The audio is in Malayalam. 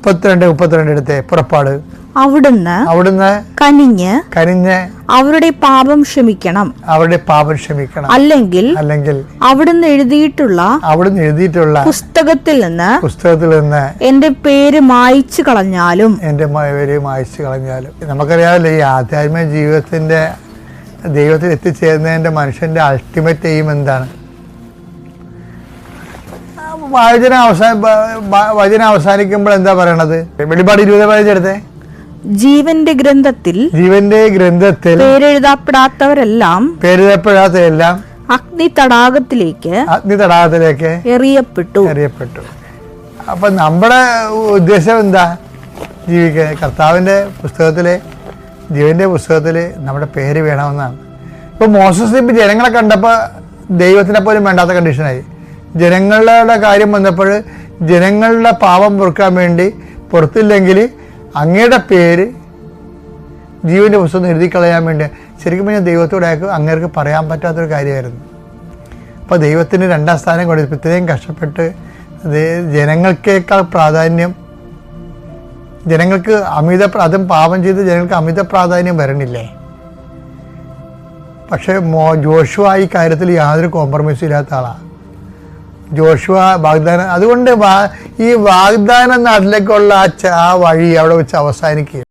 32 എടുത്തേ. പുറപ്പാട്. അവിടുന്ന് കനിഞ്ഞ് അവരുടെ പാപം ക്ഷമിക്കണം, അല്ലെങ്കിൽ അവിടുന്ന് എഴുതിയിട്ടുള്ള പുസ്തകത്തിൽ നിന്ന് എന്റെ പേര് മായ്ച്ചു കളഞ്ഞാലും. നമുക്കറിയാമല്ലോ, ഈ ആധ്യാത്മിക ജീവിതത്തിന്റെ ദൈവത്തിൽ എത്തിച്ചേരുന്നതിന്റെ മനുഷ്യന്റെ അൾട്ടിമേറ്റ് എയിം എന്താണ്? വചനം അവസാനിക്കുമ്പോൾ എന്താ പറയണത്? വെളിപാട് 20 എടുത്തേ. ജീവന്റെ ഗ്രന്ഥത്തിൽ പേരെഴുതപ്പെടാത്തവരെല്ലാം അഗ്നി തടാകത്തിലേക്ക് എറിയപ്പെട്ടു. അപ്പൊ നമ്മുടെ ഉദ്ദേശം എന്താ? ജീവിക്കാൻ കർത്താവിന്റെ പുസ്തകത്തില്, ജീവന്റെ പുസ്തകത്തില് നമ്മുടെ പേര് വേണമെന്നാണ്. ഇപ്പൊ മോസസ് ഇപ്പൊ ജനങ്ങളെ കണ്ടപ്പോ ദൈവത്തിനെ പോലും വേണ്ടാത്ത കണ്ടീഷനായി. ജനങ്ങളുടെ കാര്യം വന്നപ്പോൾ ജനങ്ങളുടെ പാപം പൊറുക്കാൻ വേണ്ടി പുറത്തില്ലെങ്കിൽ അങ്ങയുടെ പേര് ജീവന്റെ പുസ്തകം എഴുതി കളയാൻ വേണ്ടി ശരിക്കും പറഞ്ഞാൽ ദൈവത്തോടെ അങ്ങേർക്ക് പറയാൻ പറ്റാത്തൊരു കാര്യമായിരുന്നു. അപ്പോൾ ദൈവത്തിന് 2ാം സ്ഥാനം കൊടുത്തു. ഇത്രയും കഷ്ടപ്പെട്ട് ജനങ്ങൾക്കേക്കാൾ പ്രാധാന്യം, ജനങ്ങൾക്ക് അതും പാപം ചെയ്ത് ജനങ്ങൾക്ക് അമിത പ്രാധാന്യം വരണില്ലേ? പക്ഷെ ജോഷുവ ഈ കാര്യത്തിൽ യാതൊരു കോംപ്രമൈസും ഇല്ലാത്ത ആളാണ്. ജോഷുവ വാഗ്ദാനം, അതുകൊണ്ട് ഈ വാഗ്ദാന നാട്ടിലേക്കുള്ള ആ വഴി അവിടെ വെച്ച് അവസാനിക്കുക.